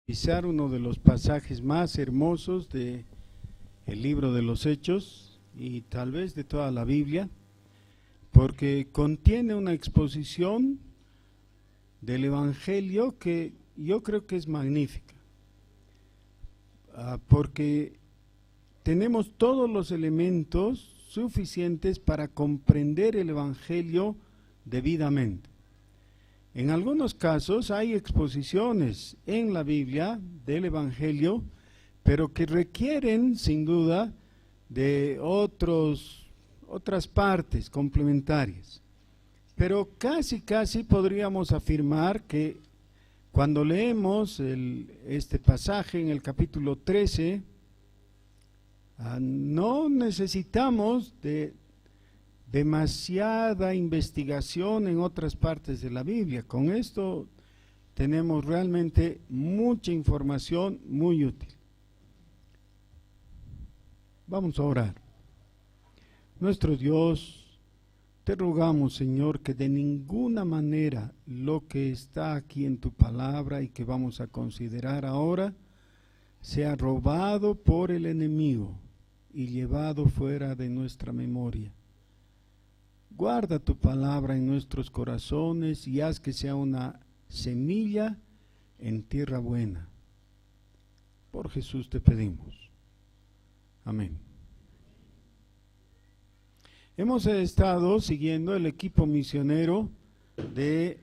Revisar uno de los pasajes más hermosos de el libro de los Hechos y tal vez de toda la Biblia, porque contiene una exposición del Evangelio que yo creo que es magnífica, porque tenemos todos los elementos suficientes para comprender el Evangelio debidamente. En algunos casos hay exposiciones en la Biblia del Evangelio, pero que requieren sin duda de otras partes complementarias. Pero casi podríamos afirmar que cuando leemos este pasaje en el capítulo 13, no necesitamos de demasiada investigación en otras partes de la Biblia. Con esto tenemos realmente mucha información muy útil. Vamos a orar. Nuestro Dios, te rogamos, Señor, que de ninguna manera lo que está aquí en tu palabra y que vamos a considerar ahora sea robado por el enemigo y llevado fuera de nuestra memoria. Guarda tu palabra en nuestros corazones y haz que sea una semilla en tierra buena. Por Jesús te pedimos. Amén. Hemos estado siguiendo el equipo misionero de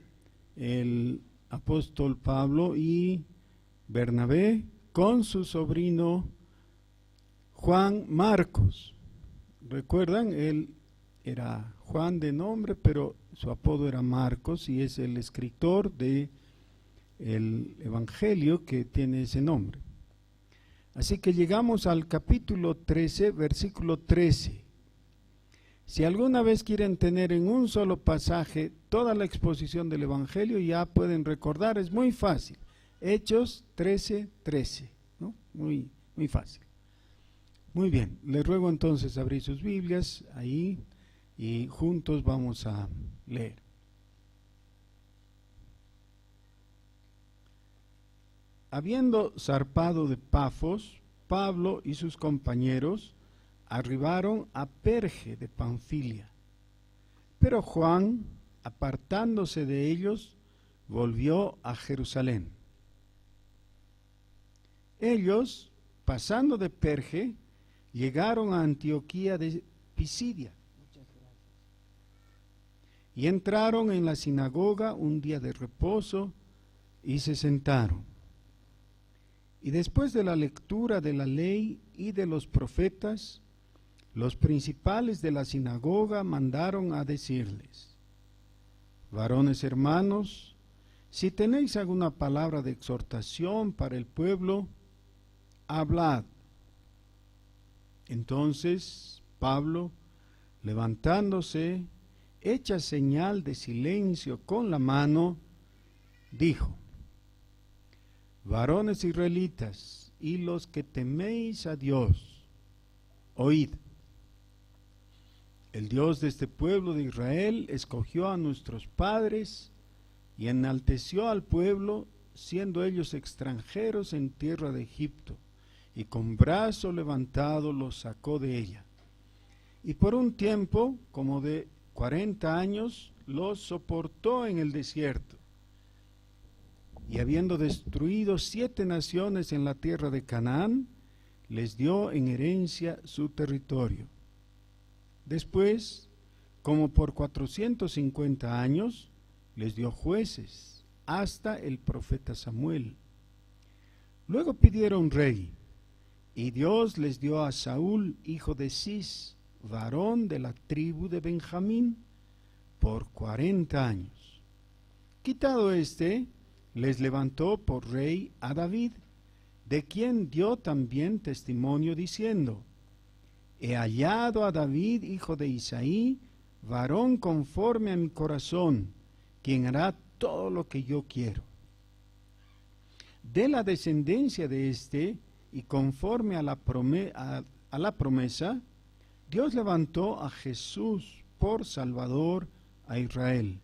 el apóstol Pablo y Bernabé con su sobrino Juan Marcos. ¿Recuerdan? Él era Juan de nombre, pero su apodo era Marcos y es el escritor de el Evangelio que tiene ese nombre. Así que llegamos al capítulo 13, versículo 13. Si alguna vez quieren tener en un solo pasaje toda la exposición del Evangelio, ya pueden recordar, es muy fácil. Hechos 13:13, ¿no? Muy fácil. Muy bien, les ruego entonces abrir sus Biblias ahí y juntos vamos a leer. Habiendo zarpado de Pafos, Pablo y sus compañeros arribaron a Perge de Panfilia. Pero Juan, apartándose de ellos, volvió a Jerusalén. Ellos, pasando de Perge, llegaron a Antioquía de Pisidia y entraron en la sinagoga un día de reposo y se sentaron. Y después de la lectura de la ley y de los profetas, los principales de la sinagoga mandaron a decirles: varones hermanos, si tenéis alguna palabra de exhortación para el pueblo, hablad. Entonces Pablo, levantándose, hecha señal de silencio con la mano, dijo: varones israelitas y los que teméis a Dios, oíd. El Dios de este pueblo de Israel escogió a nuestros padres y enalteció al pueblo, siendo ellos extranjeros en tierra de Egipto, y con brazo levantado los sacó de ella. Y por un tiempo, como de 40 años, los soportó en el desierto. Y habiendo destruido 7 naciones en la tierra de Canaán, les dio en herencia su territorio. Después, como por 450 años, les dio jueces, hasta el profeta Samuel. Luego pidieron rey, y Dios les dio a Saúl, hijo de Cis, varón de la tribu de Benjamín, por 40 años. Quitado éste, les levantó por rey a David, de quien dio también testimonio diciendo: he hallado a David, hijo de Isaí, varón conforme a mi corazón, quien hará todo lo que yo quiero. De la descendencia de éste, y conforme a la promesa, Dios levantó a Jesús por Salvador a Israel.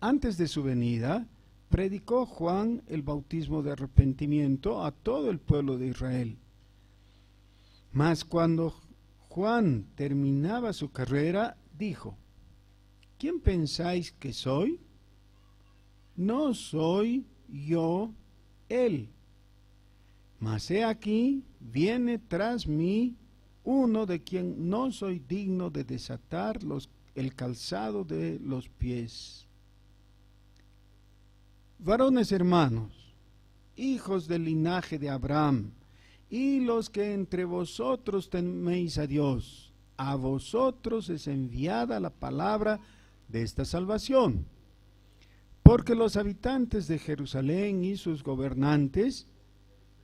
Antes de su venida, predicó Juan el bautismo de arrepentimiento a todo el pueblo de Israel. Mas cuando Juan terminaba su carrera, dijo: ¿Quién pensáis que soy? No soy yo él. Mas he aquí, viene tras mí uno de quien no soy digno de desatar el calzado de los pies. Varones hermanos, hijos del linaje de Abraham, y los que entre vosotros teméis a Dios, a vosotros es enviada la palabra de esta salvación. Porque los habitantes de Jerusalén y sus gobernantes,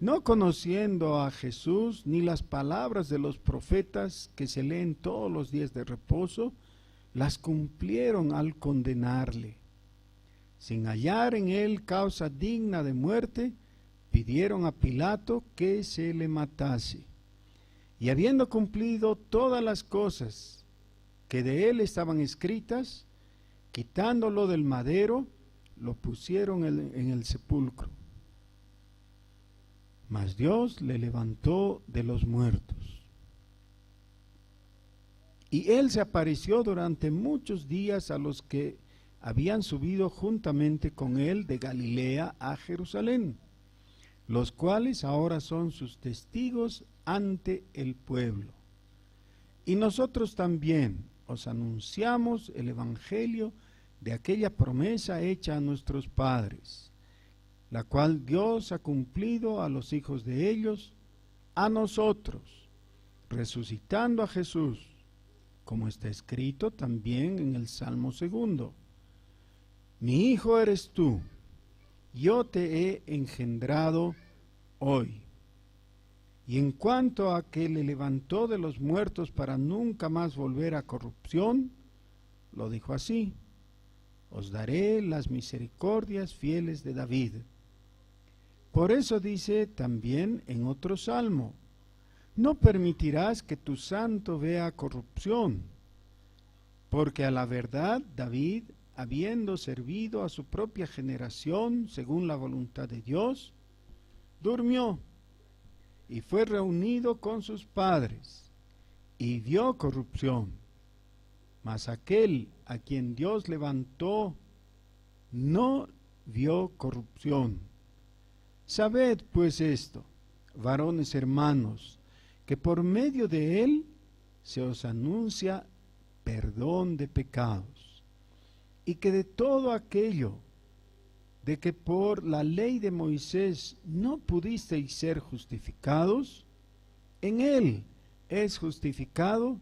no conociendo a Jesús ni las palabras de los profetas que se leen todos los días de reposo, las cumplieron al condenarle. Sin hallar en él causa digna de muerte, pidieron a Pilato que se le matase. Y habiendo cumplido todas las cosas que de él estaban escritas, quitándolo del madero, lo pusieron en el sepulcro. Mas Dios le levantó de los muertos. Y él se apareció durante muchos días a los que habían subido juntamente con él de Galilea a Jerusalén, los cuales ahora son sus testigos ante el pueblo. Y nosotros también os anunciamos el evangelio de aquella promesa hecha a nuestros padres, la cual Dios ha cumplido a los hijos de ellos, a nosotros, resucitando a Jesús, como está escrito también en el Salmo 2. Mi hijo eres tú, yo te he engendrado hoy. Y en cuanto a que le levantó de los muertos para nunca más volver a corrupción, lo dijo así: os daré las misericordias fieles de David. Por eso dice también en otro salmo: no permitirás que tu santo vea corrupción, porque a la verdad David, habiendo servido a su propia generación según la voluntad de Dios, durmió y fue reunido con sus padres y vio corrupción. Mas aquel a quien Dios levantó no vio corrupción. Sabed pues esto, varones hermanos, que por medio de él se os anuncia perdón de pecados, y que de todo aquello de que por la ley de Moisés no pudisteis ser justificados, en él es justificado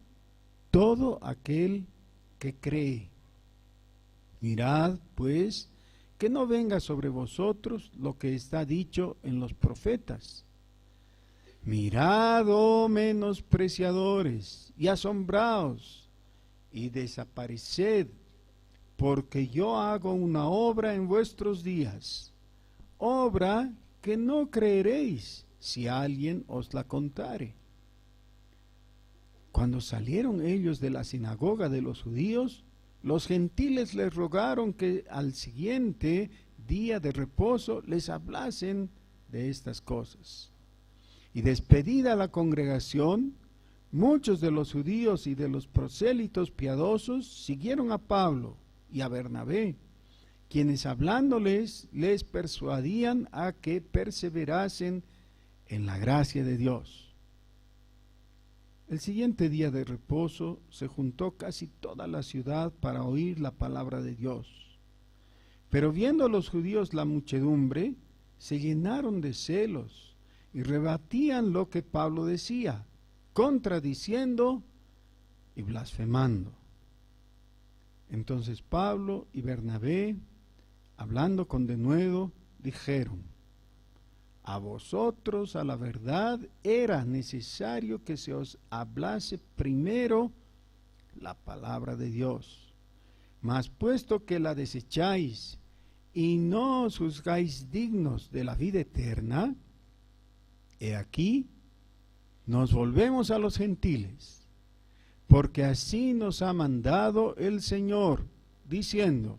todo aquel que cree. Mirad, pues, que no venga sobre vosotros lo que está dicho en los profetas. Mirad, oh menospreciadores, y asombraos, y desapareced, porque yo hago una obra en vuestros días, obra que no creeréis si alguien os la contare. Cuando salieron ellos de la sinagoga de los judíos, los gentiles les rogaron que al siguiente día de reposo les hablasen de estas cosas. Y despedida la congregación, muchos de los judíos y de los prosélitos piadosos siguieron a Pablo y a Bernabé, quienes hablándoles les persuadían a que perseverasen en la gracia de Dios. El siguiente día de reposo se juntó casi toda la ciudad para oír la palabra de Dios. Pero viendo los judíos la muchedumbre, se llenaron de celos y rebatían lo que Pablo decía, contradiciendo y blasfemando. Entonces Pablo y Bernabé, hablando con denuedo, dijeron: a vosotros a la verdad era necesario que se os hablase primero la palabra de Dios, mas puesto que la desecháis y no os juzgáis dignos de la vida eterna, he aquí nos volvemos a los gentiles, porque así nos ha mandado el Señor, diciendo: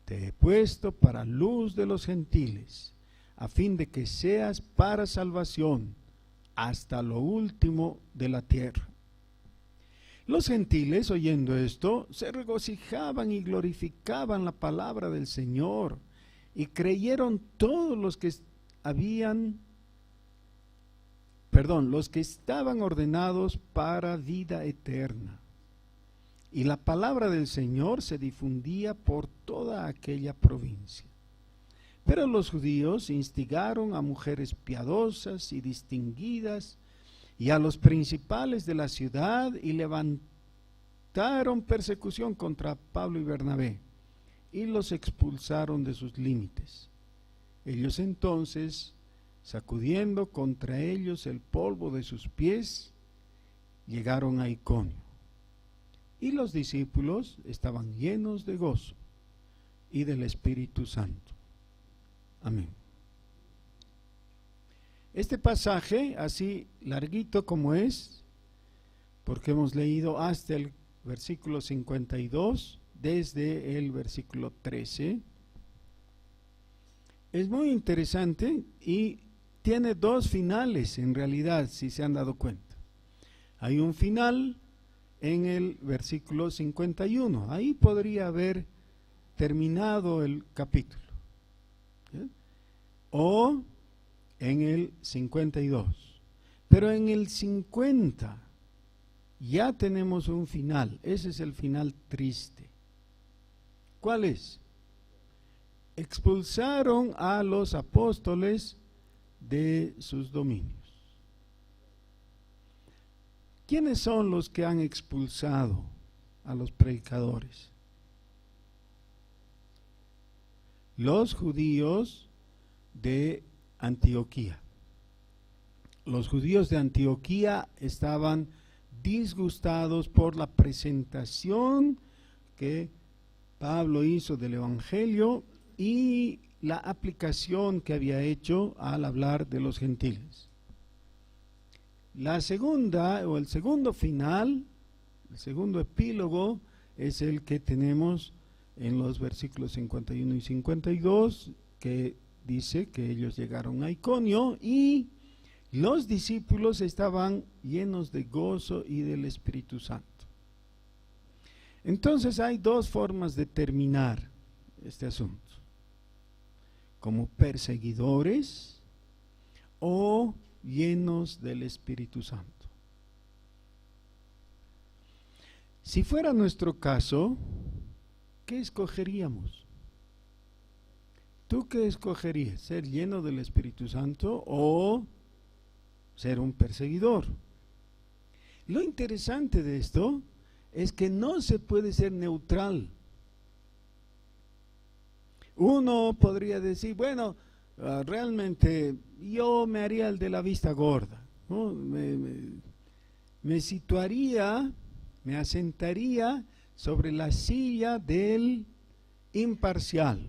te he puesto para luz de los gentiles, a fin de que seas para salvación hasta lo último de la tierra. Los gentiles, oyendo esto, se regocijaban y glorificaban la palabra del Señor, y creyeron todos los que estaban ordenados para vida eterna. Y la palabra del Señor se difundía por toda aquella provincia. Pero los judíos instigaron a mujeres piadosas y distinguidas y a los principales de la ciudad, y levantaron persecución contra Pablo y Bernabé, y los expulsaron de sus límites. Ellos entonces, sacudiendo contra ellos el polvo de sus pies, llegaron a Iconio. Y los discípulos estaban llenos de gozo y del Espíritu Santo. Amén. Este pasaje, así larguito como es, porque hemos leído hasta el versículo 52, desde el versículo 13, es muy interesante y tiene dos finales en realidad, si se han dado cuenta. Hay un final en el versículo 51, ahí podría haber terminado el capítulo, ¿sí? O en el 52, pero en el 50 ya tenemos un final. Ese es el final triste. ¿Cuál es? Expulsaron a los apóstoles de sus dominios. ¿Quiénes son los que han expulsado a los predicadores? Los judíos de Antioquía. Los judíos de Antioquía estaban disgustados por la presentación que Pablo hizo del Evangelio y la aplicación que había hecho al hablar de los gentiles. La segunda o el segundo final, el segundo epílogo, es el que tenemos en los versículos 51 y 52, que dice que ellos llegaron a Iconio y los discípulos estaban llenos de gozo y del Espíritu Santo. Entonces hay dos formas de terminar este asunto: como perseguidores o llenos del Espíritu Santo. Si fuera nuestro caso, ¿qué escogeríamos? ¿Tú qué escogerías? ¿Ser lleno del Espíritu Santo o ser un perseguidor? Lo interesante de esto es que no se puede ser neutral. Uno podría decir, bueno, realmente yo me haría el de la vista gorda, ¿no? Me situaría, me asentaría sobre la silla del imparcial.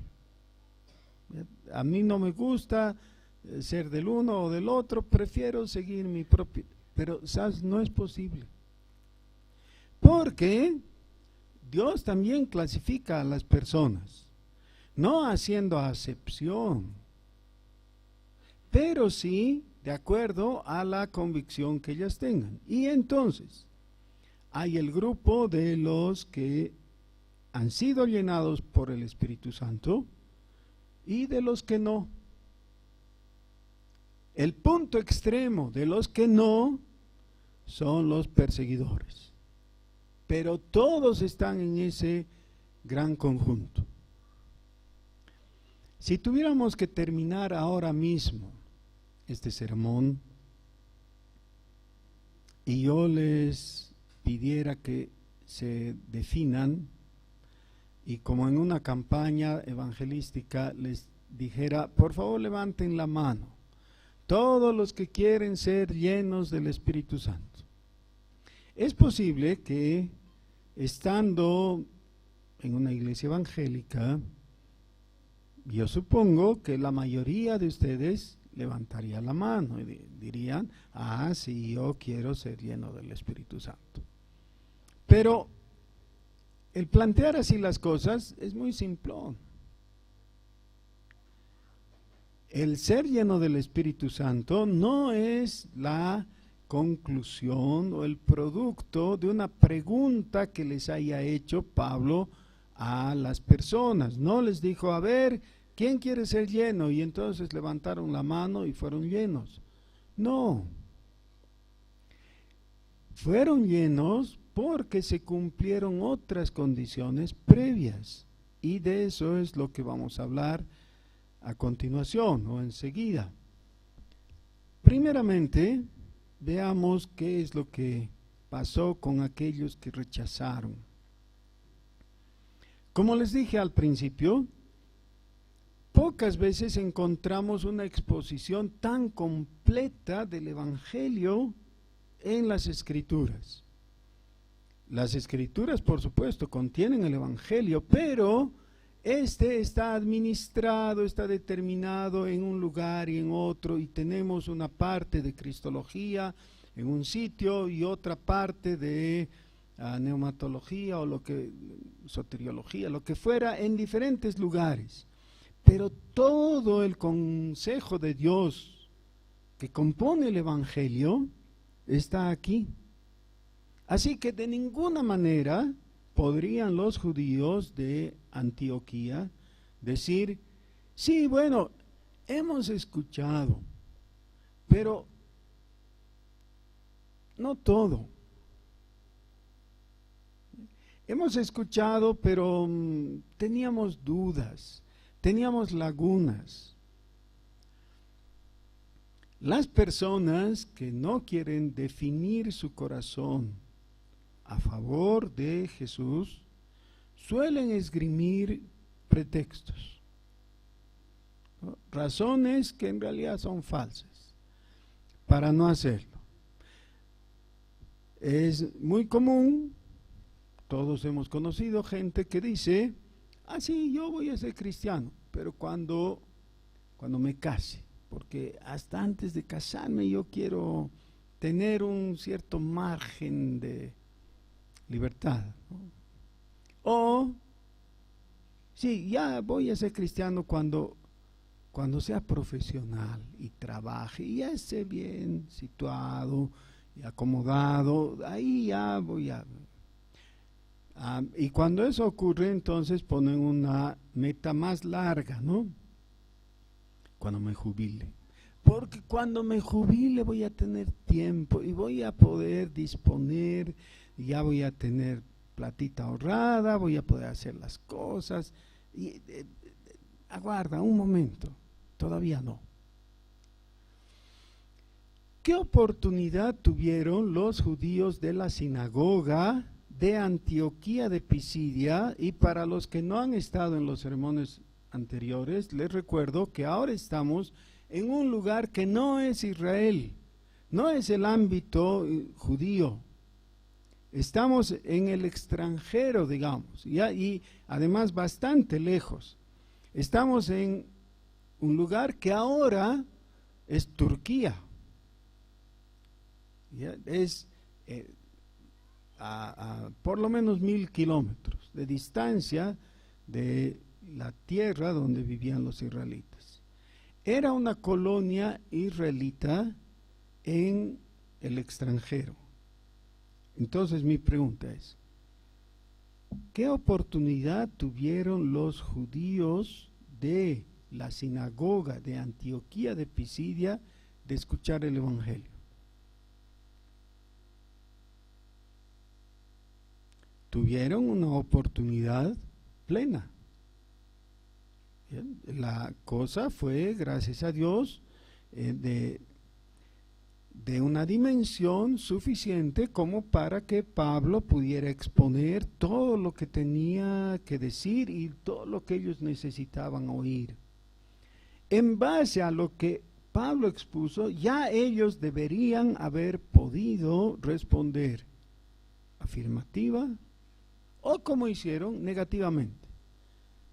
A mí no me gusta ser del uno o del otro, prefiero seguir mi propio. Pero, ¿sabes? No es posible. Porque Dios también clasifica a las personas, no haciendo acepción, pero sí de acuerdo a la convicción que ellas tengan. Y entonces, hay el grupo de los que han sido llenados por el Espíritu Santo y de los que no. El punto extremo de los que no son los perseguidores. Pero todos están en ese gran conjunto. Si tuviéramos que terminar ahora mismo este sermón y yo les pidiera que se definan, y como en una campaña evangelística les dijera, por favor levanten la mano todos los que quieren ser llenos del Espíritu Santo. Es posible que estando en una iglesia evangélica, yo supongo que la mayoría de ustedes levantaría la mano y dirían, ah, sí, yo quiero ser lleno del Espíritu Santo. Pero el plantear así las cosas es muy simplón. El ser lleno del Espíritu Santo no es la conclusión o el producto de una pregunta que les haya hecho Pablo a las personas. No les dijo, a ver, ¿quién quiere ser lleno? Y entonces levantaron la mano y fueron llenos. No. Fueron llenos porque se cumplieron otras condiciones previas. Y de eso es lo que vamos a hablar a continuación o enseguida. Primeramente, veamos qué es lo que pasó con aquellos que rechazaron. Como les dije al principio, pocas veces encontramos una exposición tan completa del Evangelio en las Escrituras. Las Escrituras, por supuesto, contienen el Evangelio, pero este está administrado, está determinado en un lugar y en otro, y tenemos una parte de cristología en un sitio y otra parte de neumatología o soteriología, lo que fuera, en diferentes lugares. Pero todo el consejo de Dios que compone el Evangelio está aquí. Así que de ninguna manera podrían los judíos de Antioquía decir, sí, bueno, hemos escuchado, pero no todo. Hemos escuchado, pero teníamos dudas, teníamos lagunas. Las personas que no quieren definir su corazón a favor de Jesús suelen esgrimir pretextos, ¿no? Razones que en realidad son falsas para no hacerlo. Es muy común, todos hemos conocido gente que dice, sí, yo voy a ser cristiano, pero cuando me case, porque hasta antes de casarme yo quiero tener un cierto margen de libertad, ¿no? O, sí, ya voy a ser cristiano cuando sea profesional y trabaje y ya esté bien situado y acomodado, ahí ya voy a... y cuando eso ocurre, entonces ponen una meta más larga, ¿no? Cuando me jubile. Porque cuando me jubile voy a tener tiempo y voy a poder disponer, ya voy a tener platita ahorrada, voy a poder hacer las cosas. Y aguarda un momento, todavía no. ¿Qué oportunidad tuvieron los judíos de la sinagoga de Antioquía de Pisidia? Y para los que no han estado en los sermones anteriores, les recuerdo que ahora estamos en un lugar que no es Israel, no es el ámbito judío. Estamos en el extranjero, digamos, y además bastante lejos. Estamos en un lugar que ahora es Turquía. Es a por lo menos 1000 kilómetros de distancia de la tierra donde vivían los israelitas. Era una colonia israelita en el extranjero. Entonces mi pregunta es, ¿qué oportunidad tuvieron los judíos de la sinagoga de Antioquía de Pisidia de escuchar el Evangelio? Tuvieron una oportunidad plena. Bien, la cosa fue, gracias a Dios, de una dimensión suficiente como para que Pablo pudiera exponer todo lo que tenía que decir y todo lo que ellos necesitaban oír. En base a lo que Pablo expuso, ya ellos deberían haber podido responder afirmativa o, como hicieron, negativamente.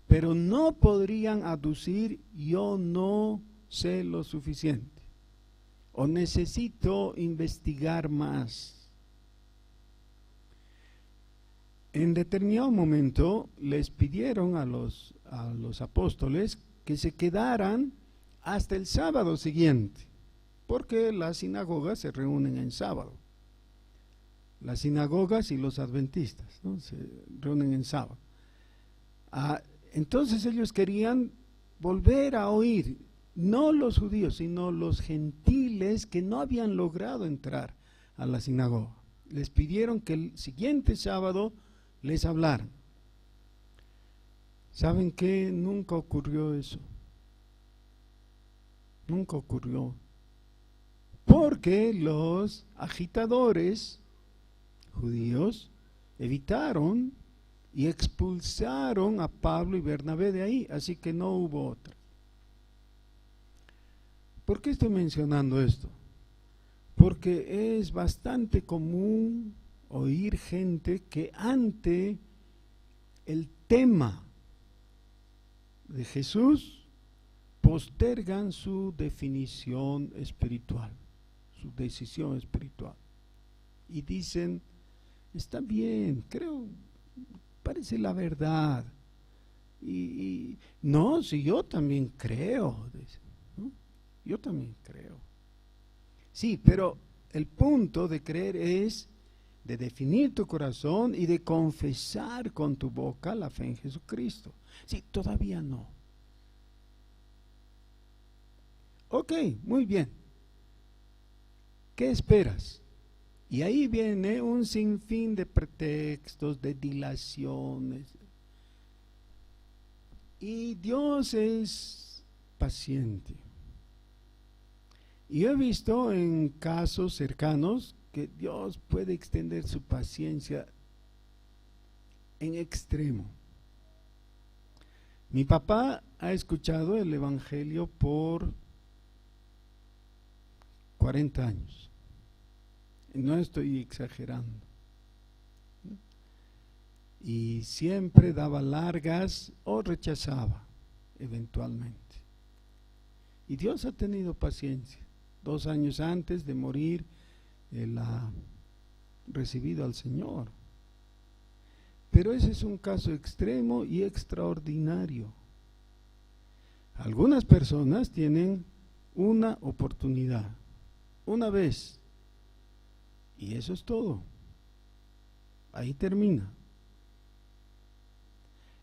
Pero no podrían aducir, yo no sé lo suficiente, o necesito investigar más. En determinado momento les pidieron a los apóstoles que se quedaran hasta el sábado siguiente, porque las sinagogas se reúnen en sábado. Las sinagogas y los adventistas, ¿no?, se reúnen en sábado. Entonces ellos querían volver a oír, no los judíos, sino los gentiles que no habían logrado entrar a la sinagoga. Les pidieron que el siguiente sábado les hablaran. ¿Saben qué? Nunca ocurrió eso. Nunca ocurrió. Porque los agitadores judíos evitaron y expulsaron a Pablo y Bernabé de ahí, así que no hubo otra. ¿Por qué estoy mencionando esto? Porque es bastante común oír gente que ante el tema de Jesús postergan su definición espiritual, su decisión espiritual, y dicen: está bien, creo, parece la verdad, y no, si yo también creo, ¿no? Yo también creo. Sí, pero el punto de creer es de definir tu corazón y de confesar con tu boca la fe en Jesucristo. Sí, todavía no. Ok, muy bien. ¿Qué esperas? Y ahí viene un sinfín de pretextos, de dilaciones. Y Dios es paciente. Y he visto en casos cercanos que Dios puede extender su paciencia en extremo. Mi papá ha escuchado el Evangelio por 40 años. No estoy exagerando. Y siempre daba largas o rechazaba eventualmente. Y Dios ha tenido paciencia. 2 años antes de morir, Él ha recibido al Señor. Pero ese es un caso extremo y extraordinario. Algunas personas tienen una oportunidad, una vez, y eso es todo. Ahí termina.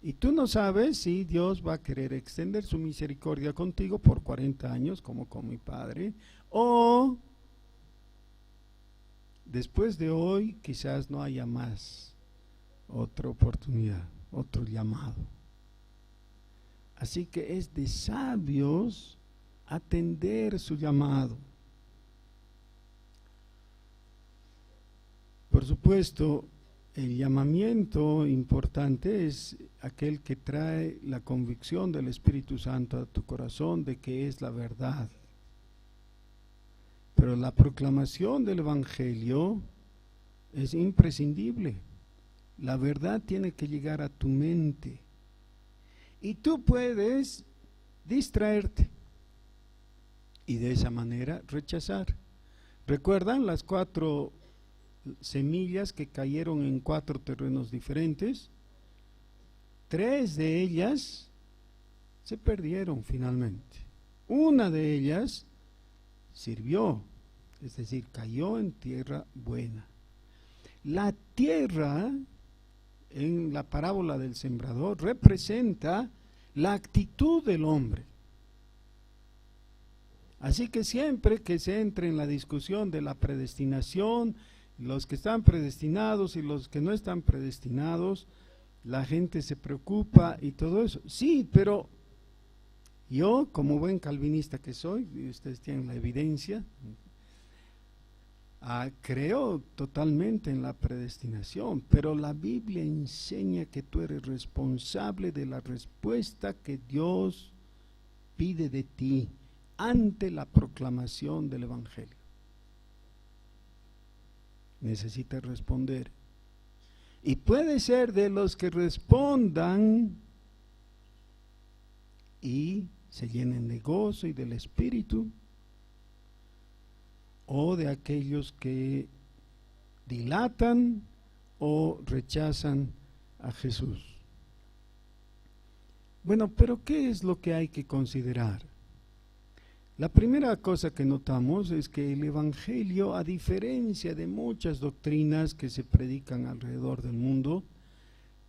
Y tú no sabes si Dios va a querer extender su misericordia contigo por 40 años, como con mi padre, o después de hoy quizás no haya más otra oportunidad, otro llamado. Así que es de sabios atender su llamado. Por supuesto, el llamamiento importante es aquel que trae la convicción del Espíritu Santo a tu corazón de que es la verdad. Pero la proclamación del Evangelio es imprescindible. La verdad tiene que llegar a tu mente. Y tú puedes distraerte y de esa manera rechazar. ¿Recuerdan las 4 semillas que cayeron en 4 terrenos diferentes? 3 de ellas se perdieron finalmente. Una de ellas sirvió, es decir, cayó en tierra buena. La tierra, en la parábola del sembrador, representa la actitud del hombre. Así que siempre que se entre en la discusión de la predestinación, los que están predestinados y los que no están predestinados, la gente se preocupa y todo eso. Sí, pero yo, como buen calvinista que soy, y ustedes tienen la evidencia, creo totalmente en la predestinación, pero la Biblia enseña que tú eres responsable de la respuesta que Dios pide de ti ante la proclamación del Evangelio. Necesitas responder. Y puede ser de los que respondan y se llenen de gozo y del Espíritu, o de aquellos que dilatan o rechazan a Jesús. Bueno, pero ¿qué es lo que hay que considerar? La primera cosa que notamos es que el Evangelio, a diferencia de muchas doctrinas que se predican alrededor del mundo,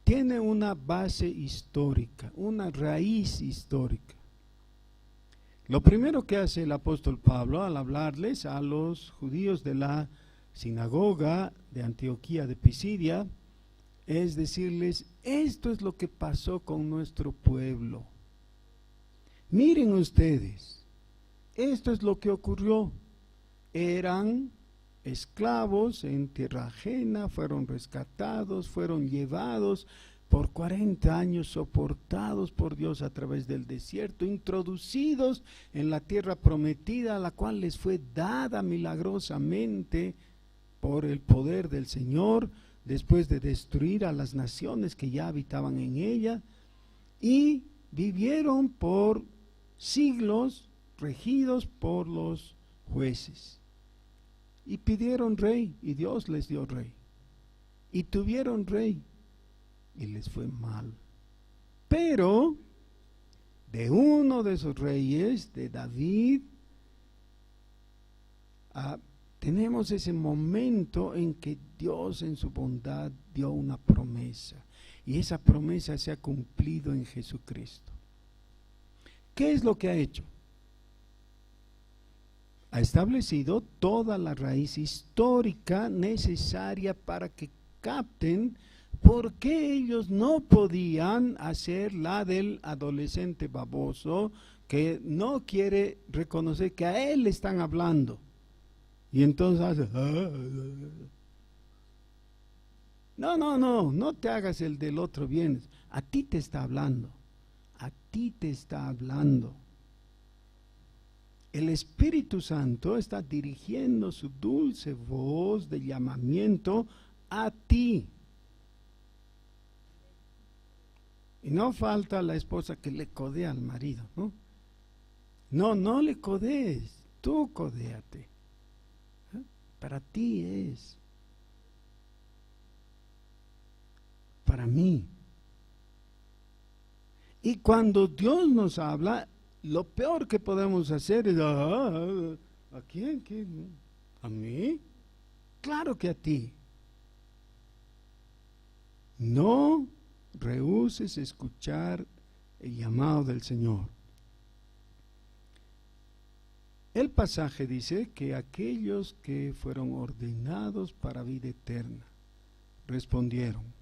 tiene una base histórica, una raíz histórica. Lo primero que hace el apóstol Pablo al hablarles a los judíos de la sinagoga de Antioquía de Pisidia es decirles: esto es lo que pasó con nuestro pueblo. Miren ustedes, esto es lo que ocurrió. Eran esclavos en tierra ajena, fueron rescatados, fueron llevados por 40 años, soportados por Dios a través del desierto, introducidos en la tierra prometida, la cual les fue dada milagrosamente por el poder del Señor, después de destruir a las naciones que ya habitaban en ella, y vivieron por siglos regidos por los jueces. Y pidieron rey, y Dios les dio rey. Y tuvieron rey, y les fue mal. Pero de uno de esos reyes, de David, tenemos ese momento en que Dios en su bondad dio una promesa. Y esa promesa se ha cumplido en Jesucristo. ¿Qué es lo que ha hecho? Ha establecido toda la raíz histórica necesaria para que capten por qué ellos no podían hacer la del adolescente baboso que no quiere reconocer que a él le están hablando. Y entonces hace... No te hagas el del otro bien. A ti te está hablando. A ti te está hablando. El Espíritu Santo está dirigiendo su dulce voz de llamamiento a ti. Y no falta la esposa que le codea al marido, ¿no? No le codees, tú codéate. Para ti es. Para mí. Y cuando Dios nos habla, lo peor que podemos hacer es: ¿a quién? ¿Quién? ¿A mí? Claro que a ti. No rehúses escuchar el llamado del Señor. El pasaje dice que aquellos que fueron ordenados para vida eterna respondieron.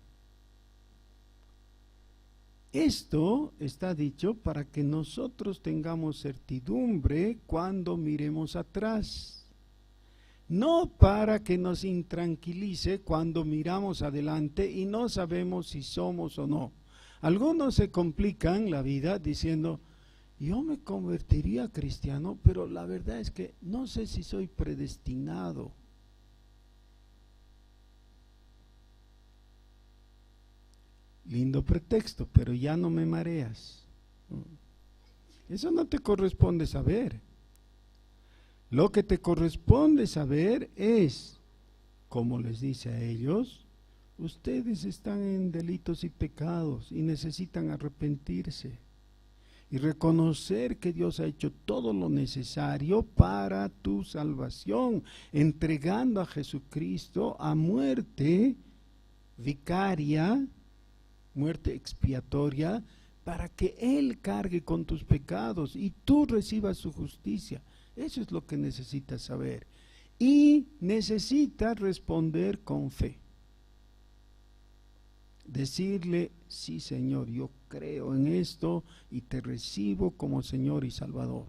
Esto está dicho para que nosotros tengamos certidumbre cuando miremos atrás, no para que nos intranquilice cuando miramos adelante y no sabemos si somos o no. Algunos se complican la vida diciendo: yo me convertiría a cristiano, pero la verdad es que no sé si soy predestinado. Lindo pretexto, pero ya no me mareas. Eso no te corresponde saber. Lo que te corresponde saber es, como les dice a ellos: ustedes están en delitos y pecados y necesitan arrepentirse y reconocer que Dios ha hecho todo lo necesario para tu salvación, entregando a Jesucristo a muerte vicaria, muerte expiatoria, para que Él cargue con tus pecados y tú recibas su justicia. Eso es lo que necesitas saber. Y necesitas responder con fe. Decirle: sí, Señor, yo creo en esto y te recibo como Señor y Salvador.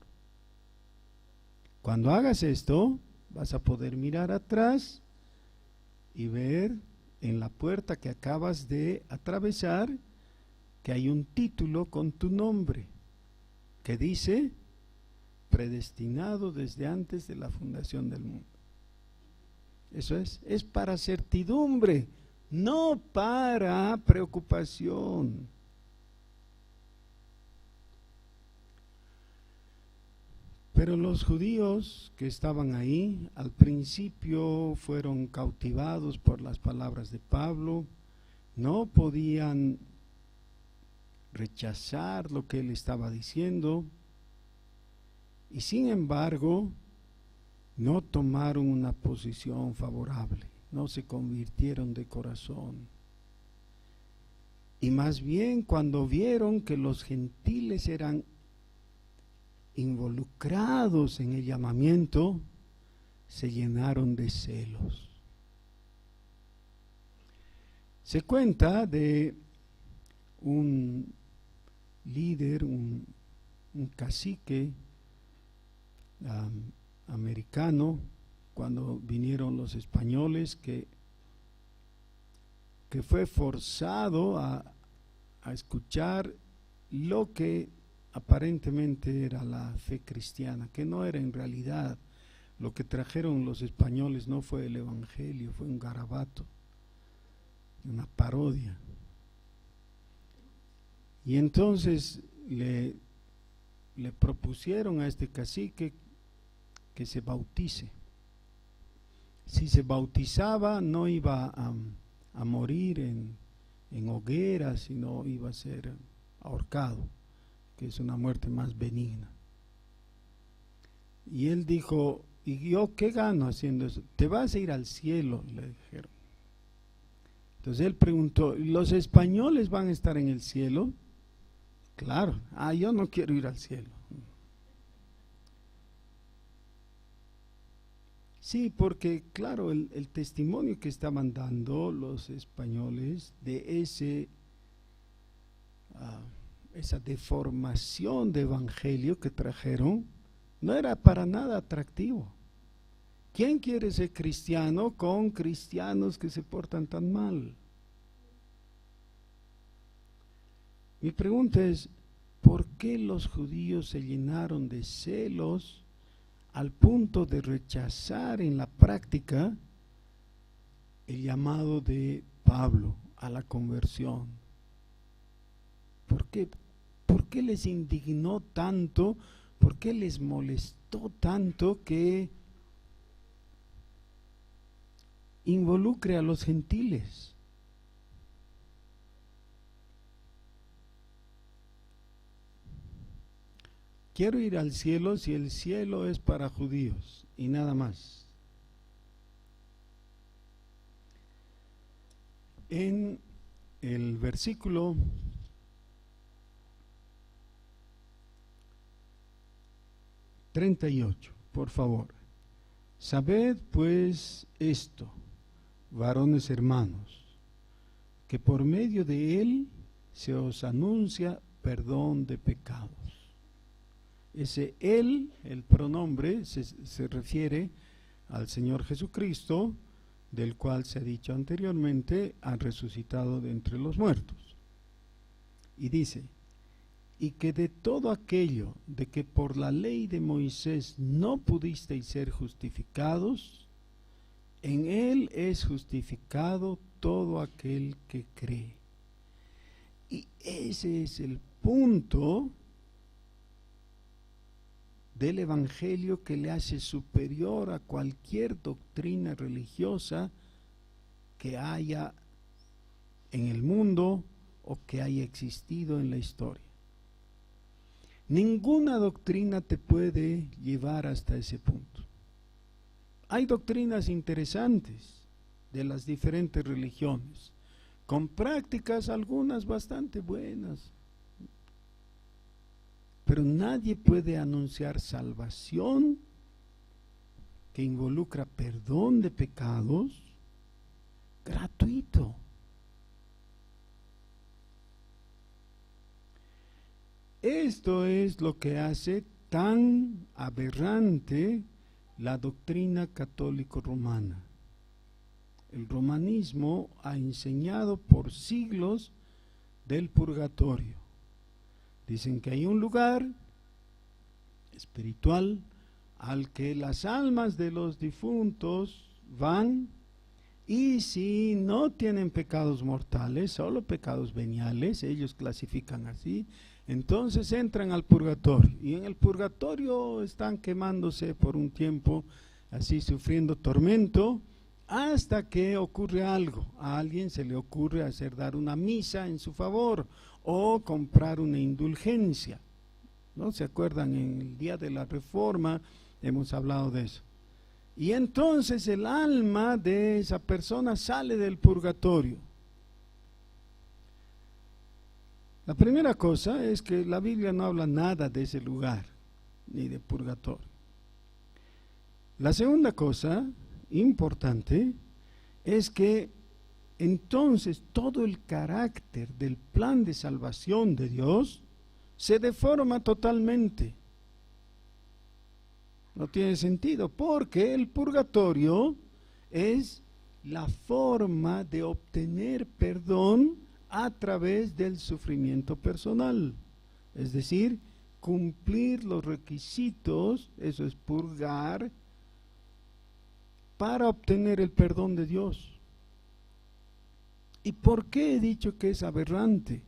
Cuando hagas esto, vas a poder mirar atrás y ver en la puerta que acabas de atravesar que hay un título con tu nombre que dice: predestinado desde antes de la fundación del mundo. Eso es para certidumbre, no para preocupación. Pero los judíos que estaban ahí al principio fueron cautivados por las palabras de Pablo, no podían rechazar lo que él estaba diciendo, y sin embargo no tomaron una posición favorable, no se convirtieron de corazón. Y más bien cuando vieron que los gentiles eran involucrados en el llamamiento, se llenaron de celos. Se cuenta de un líder, un cacique americano, cuando vinieron los españoles, que fue forzado a escuchar lo que aparentemente era la fe cristiana, que no era en realidad. Lo que trajeron los españoles no fue el evangelio, fue un garabato, una parodia. Y entonces le propusieron a este cacique que se bautice. Si se bautizaba no iba a morir en hogueras, sino iba a ser ahorcado, que es una muerte más benigna. Y él dijo: ¿y yo qué gano haciendo eso? Te vas a ir al cielo, le dijeron. Entonces él preguntó: ¿los españoles van a estar en el cielo? Claro. Yo no quiero ir al cielo. Sí, porque claro, el testimonio que estaban dando los españoles de esa deformación de evangelio que trajeron no era para nada atractivo. ¿Quién quiere ser cristiano con cristianos que se portan tan mal? Mi pregunta es: ¿por qué los judíos se llenaron de celos al punto de rechazar en la práctica el llamado de Pablo a la conversión? ¿Por qué les indignó tanto? ¿Por qué les molestó tanto que involucre a los gentiles? Quiero ir al cielo si el cielo es para judíos y nada más. En el versículo 38, por favor. Sabed pues esto, varones hermanos, que por medio de él se os anuncia perdón de pecados. Ese él, el pronombre, se refiere al Señor Jesucristo, del cual se ha dicho anteriormente, ha resucitado de entre los muertos. Y dice: y que de todo aquello de que por la ley de Moisés no pudisteis ser justificados, en él es justificado todo aquel que cree. Y ese es el punto del evangelio que le hace superior a cualquier doctrina religiosa que haya en el mundo o que haya existido en la historia. Ninguna doctrina te puede llevar hasta ese punto. Hay doctrinas interesantes de las diferentes religiones, con prácticas algunas bastante buenas, pero nadie puede anunciar salvación que involucra perdón de pecados gratuito. Esto es lo que hace tan aberrante la doctrina católico-romana. El romanismo ha enseñado por siglos del purgatorio. Dicen que hay un lugar espiritual al que las almas de los difuntos van, y si no tienen pecados mortales, solo pecados veniales, ellos clasifican así, entonces entran al purgatorio, y en el purgatorio están quemándose por un tiempo, así sufriendo tormento, hasta que ocurre algo. A alguien se le ocurre dar una misa en su favor o comprar una indulgencia. ¿no? ¿Se acuerdan? En el día de la Reforma hemos hablado de eso. Y entonces el alma de esa persona sale del purgatorio. La primera cosa es que la Biblia no habla nada de ese lugar, ni de purgatorio. La segunda cosa importante es que entonces todo el carácter del plan de salvación de Dios se deforma totalmente. No tiene sentido, porque el purgatorio es la forma de obtener perdón a través del sufrimiento personal. Es decir, cumplir los requisitos, eso es purgar, para obtener el perdón de Dios. ¿Y por qué he dicho que es aberrante?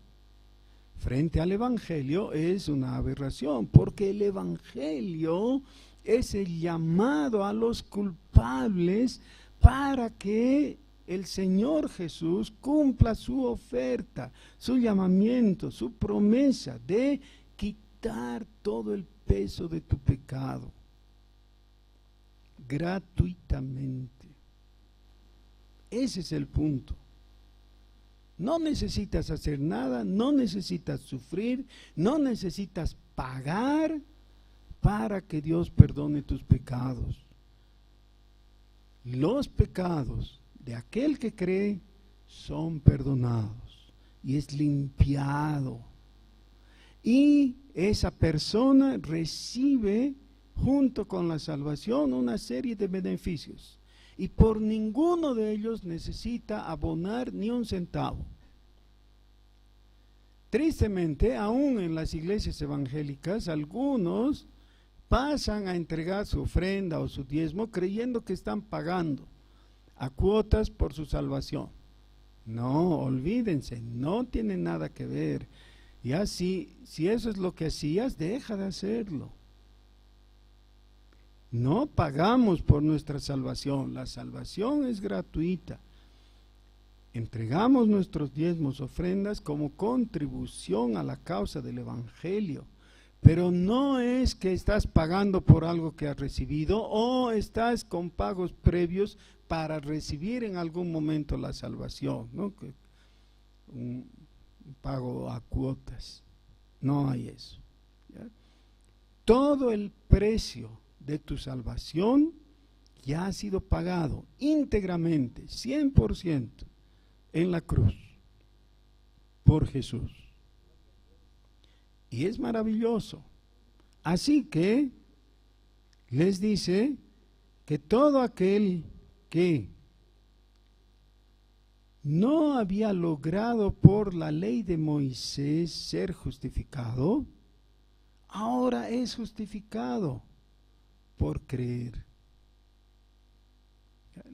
Frente al Evangelio es una aberración, porque el Evangelio es el llamado a los culpables para que el Señor Jesús cumpla su oferta, su llamamiento, su promesa de quitar todo el peso de tu pecado gratuitamente. Ese es el punto. No necesitas hacer nada, no necesitas sufrir, no necesitas pagar para que Dios perdone tus pecados. Los pecados de aquel que cree son perdonados y es limpiado. Y esa persona recibe junto con la salvación una serie de beneficios. Y por ninguno de ellos necesita abonar ni un centavo. Tristemente, aún en las iglesias evangélicas, algunos pasan a entregar su ofrenda o su diezmo creyendo que están pagando a cuotas por su salvación. No, olvídense, no tiene nada que ver. Y así, si eso es lo que hacías, deja de hacerlo. No pagamos por nuestra salvación, la salvación es gratuita. Entregamos nuestros diezmos, ofrendas como contribución a la causa del Evangelio, pero no es que estás pagando por algo que has recibido o estás con pagos previos para recibir en algún momento la salvación, ¿no? Un pago a cuotas, no hay eso, ¿ya? Todo el precio de tu salvación ya ha sido pagado íntegramente, 100% en la cruz por Jesús. Y es maravilloso. Así que les dice que todo aquel que no había logrado por la ley de Moisés ser justificado, ahora es justificado por creer.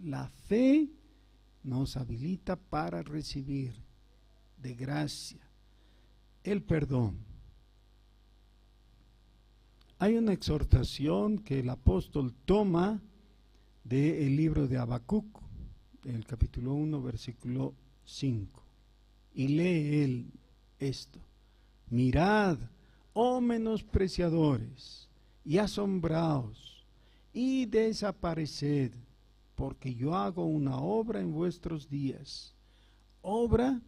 La fe nos habilita para recibir de gracia el perdón. Hay una exhortación que el apóstol toma del libro de Habacuc, en el capítulo 1, versículo 5, y lee él esto: mirad, oh menospreciadores, y asombraos, y desapareced, porque yo hago una obra en vuestros días, obra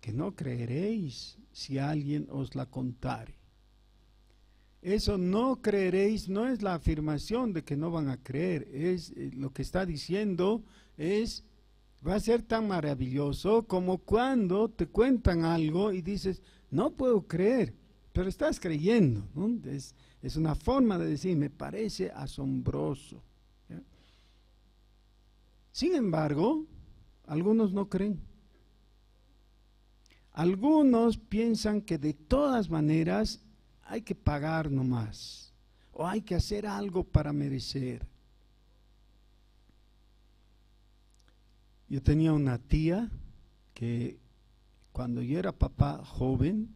que no creeréis si alguien os la contare. Eso no creeréis no es la afirmación de que no van a creer, es lo que está diciendo es, va a ser tan maravilloso como cuando te cuentan algo y dices, no puedo creer, pero estás creyendo, ¿no? Es una forma de decir, me parece asombroso, ¿ya? Sin embargo, algunos no creen. Algunos piensan que de todas maneras hay que pagar nomás, o hay que hacer algo para merecer. Yo tenía una tía que cuando yo era papá joven,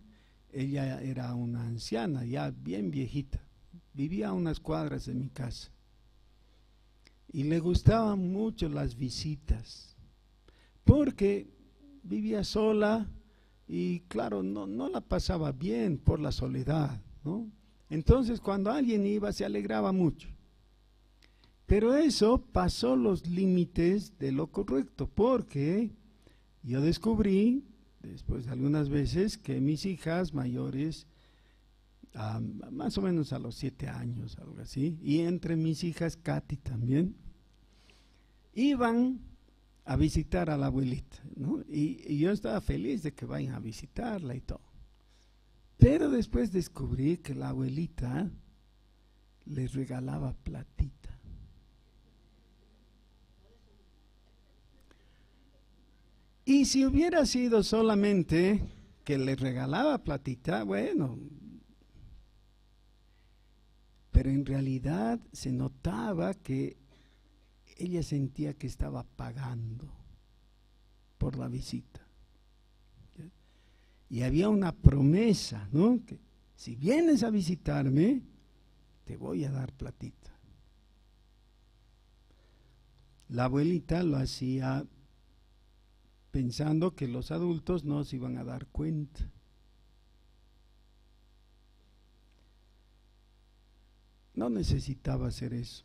ella era una anciana, ya bien viejita, vivía a unas cuadras de mi casa, y le gustaban mucho las visitas, porque vivía sola, y claro, no la pasaba bien por la soledad, ¿no? Entonces, cuando alguien iba, se alegraba mucho. Pero eso pasó los límites de lo correcto, porque yo descubrí, después de algunas veces, que mis hijas mayores, más o menos a los 7 años, algo así, y entre mis hijas, Katy también, iban a visitar a la abuelita, ¿no? Y yo estaba feliz de que vayan a visitarla y todo. Pero después descubrí que la abuelita les regalaba platita. Y si hubiera sido solamente que le regalaba platita, bueno, pero en realidad se notaba que ella sentía que estaba pagando por la visita. Y había una promesa, ¿no? Que si vienes a visitarme, te voy a dar platita. La abuelita lo hacía pensando que los adultos no se iban a dar cuenta. No necesitaba hacer eso.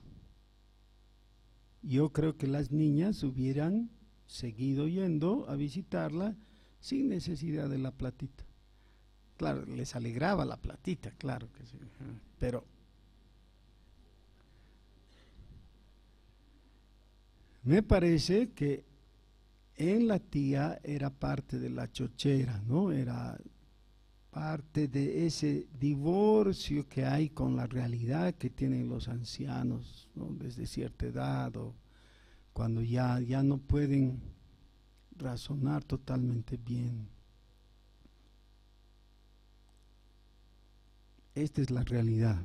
Yo creo que las niñas hubieran seguido yendo a visitarla sin necesidad de la platita. Claro, les alegraba la platita, claro que sí, pero me parece que en la tía era parte de la chochera, ¿no? Era parte de ese divorcio que hay con la realidad que tienen los ancianos, ¿no? Desde cierta edad o cuando ya no pueden razonar totalmente bien. Esta es la realidad.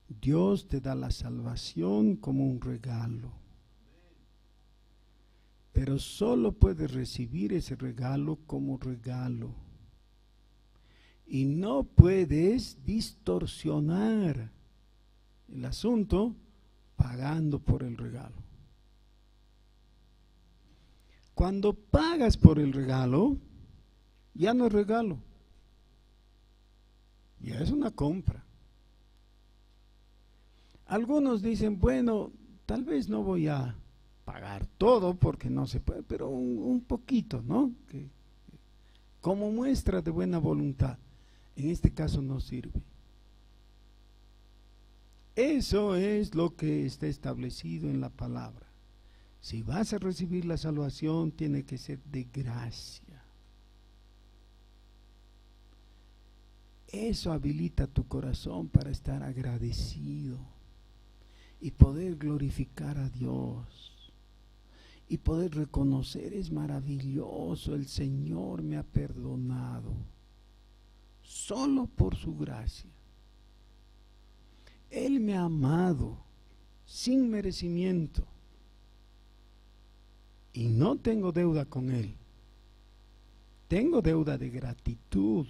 Dios te da la salvación como un regalo, pero solo puedes recibir ese regalo como regalo. Y no puedes distorsionar el asunto pagando por el regalo. Cuando pagas por el regalo, ya no es regalo, ya es una compra. Algunos dicen, bueno, tal vez no voy a pagar todo porque no se puede, pero un poquito, ¿no? Que, como muestra de buena voluntad. En este caso no sirve. Eso es lo que está establecido en la palabra. Si vas a recibir la salvación, tiene que ser de gracia. Eso habilita tu corazón para estar agradecido y poder glorificar a Dios. Y poder reconocer, es maravilloso, el Señor me ha perdonado, solo por su gracia. Él me ha amado, sin merecimiento, y no tengo deuda con Él. Tengo deuda de gratitud,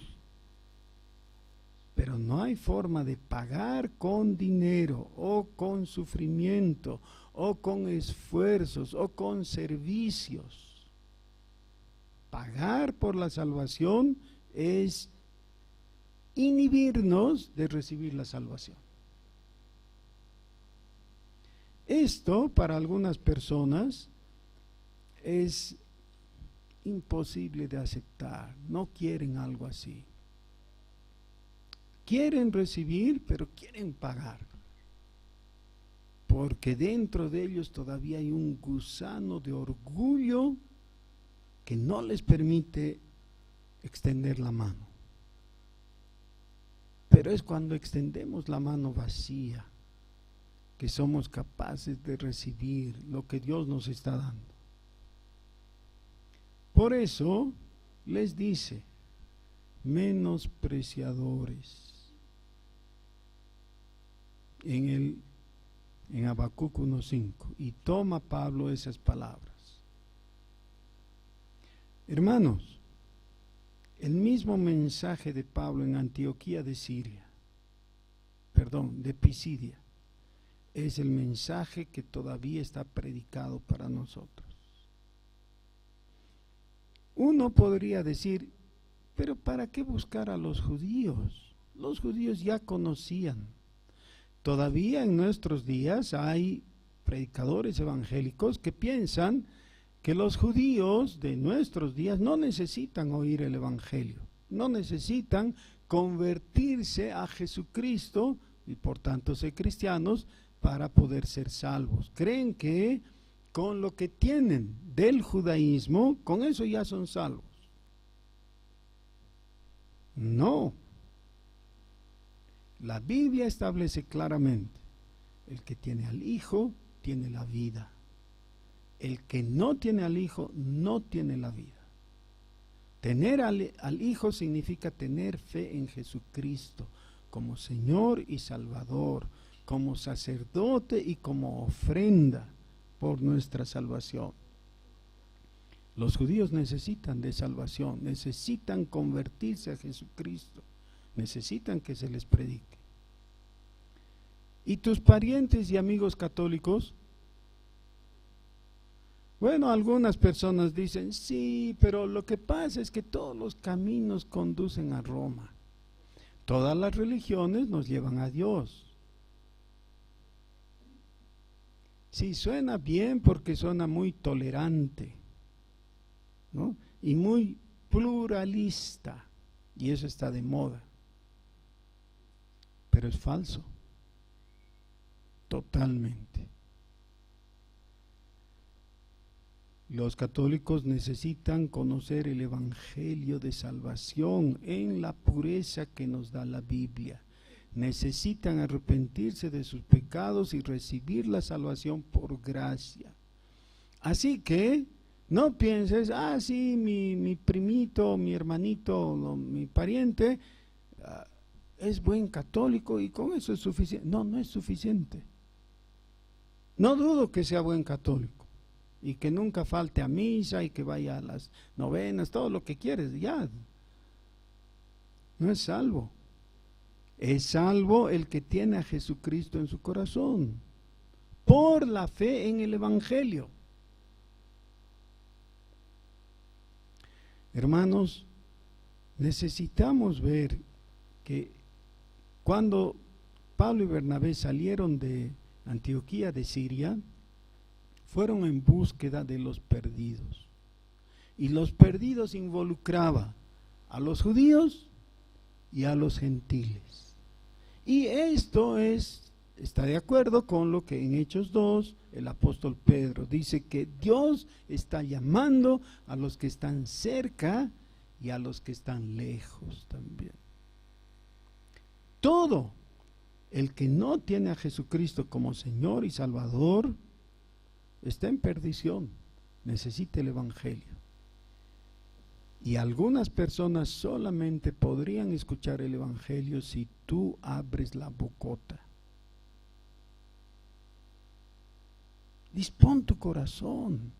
pero no hay forma de pagar con dinero, o con sufrimiento, o con esfuerzos, o con servicios. Pagar por la salvación es inhibirnos de recibir la salvación. Esto para algunas personas es imposible de aceptar, no quieren algo así. Quieren recibir, pero quieren pagar, porque dentro de ellos todavía hay un gusano de orgullo que no les permite extender la mano. Pero es cuando extendemos la mano vacía que somos capaces de recibir lo que Dios nos está dando. Por eso les dice, menospreciadores. En Habacuc 1:5, y toma Pablo esas palabras. Hermanos, el mismo mensaje de Pablo en Antioquía de Pisidia, es el mensaje que todavía está predicado para nosotros. Uno podría decir, pero ¿para qué buscar a los judíos? Los judíos ya conocían. Todavía en nuestros días hay predicadores evangélicos que piensan que los judíos de nuestros días no necesitan oír el evangelio, no necesitan convertirse a Jesucristo y por tanto ser cristianos para poder ser salvos. Creen que con lo que tienen del judaísmo, con eso ya son salvos. No. La Biblia establece claramente, el que tiene al Hijo tiene la vida. El que no tiene al Hijo no tiene la vida. Tener al Hijo significa tener fe en Jesucristo como Señor y Salvador, como sacerdote y como ofrenda por nuestra salvación. Los judíos necesitan de salvación, necesitan convertirse a Jesucristo, necesitan que se les predique. ¿Y tus parientes y amigos católicos? Bueno, algunas personas dicen, sí, pero lo que pasa es que todos los caminos conducen a Roma. Todas las religiones nos llevan a Dios. Sí, suena bien porque suena muy tolerante, ¿no? Y muy pluralista, y eso está de moda. Pero es falso, totalmente. Los católicos necesitan conocer el evangelio de salvación en la pureza que nos da la Biblia. Necesitan arrepentirse de sus pecados y recibir la salvación por gracia. Así que no pienses, sí, mi primito, mi hermanito, mi pariente es buen católico y con eso es suficiente. No, no es suficiente. No dudo que sea buen católico y que nunca falte a misa y que vaya a las novenas, todo lo que quieres, ya. No es salvo. Es salvo el que tiene a Jesucristo en su corazón, por la fe en el evangelio. Hermanos, necesitamos ver que cuando Pablo y Bernabé salieron de Antioquía de Siria, fueron en búsqueda de los perdidos. Y los perdidos involucraba a los judíos y a los gentiles. Y esto está de acuerdo con lo que en Hechos 2 el apóstol Pedro dice, que Dios está llamando a los que están cerca y a los que están lejos también. Todo el que no tiene a Jesucristo como Señor y Salvador está en perdición, necesita el evangelio. Y algunas personas solamente podrían escuchar el evangelio si tú abres la bocota. Dispón tu corazón.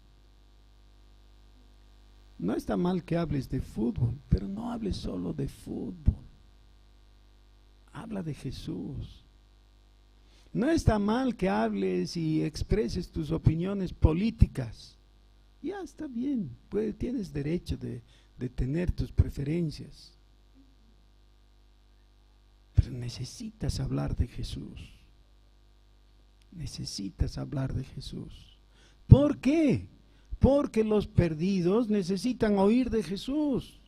No está mal que hables de fútbol, pero no hables solo de fútbol. Habla de Jesús. No está mal que hables y expreses tus opiniones políticas. Ya está bien, tienes derecho de tener tus preferencias. Pero necesitas hablar de Jesús. Necesitas hablar de Jesús. ¿Por qué? Porque los perdidos necesitan oír de Jesús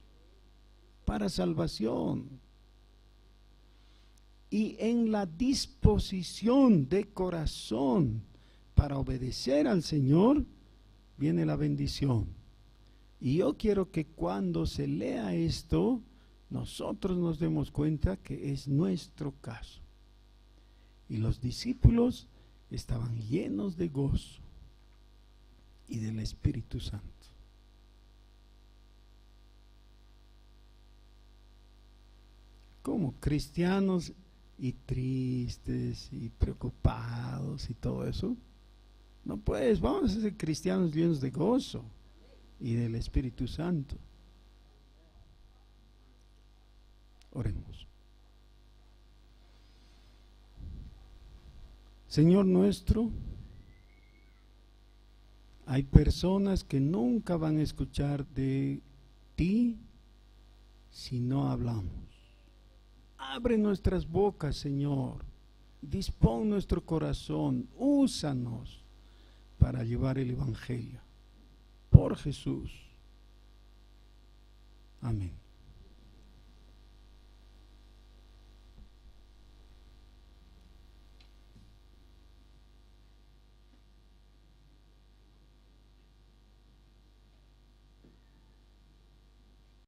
para salvación. Y en la disposición de corazón para obedecer al Señor, viene la bendición. Y yo quiero que cuando se lea esto, nosotros nos demos cuenta que es nuestro caso. Y los discípulos estaban llenos de gozo y del Espíritu Santo. Como cristianos y tristes y preocupados y todo eso, no, pues vamos a ser cristianos llenos de gozo y del Espíritu Santo. Oremos. Señor nuestro, hay personas que nunca van a escuchar de ti si no hablamos. Abre nuestras bocas, Señor. Dispón nuestro corazón. Úsanos para llevar el Evangelio. Por Jesús. Amén.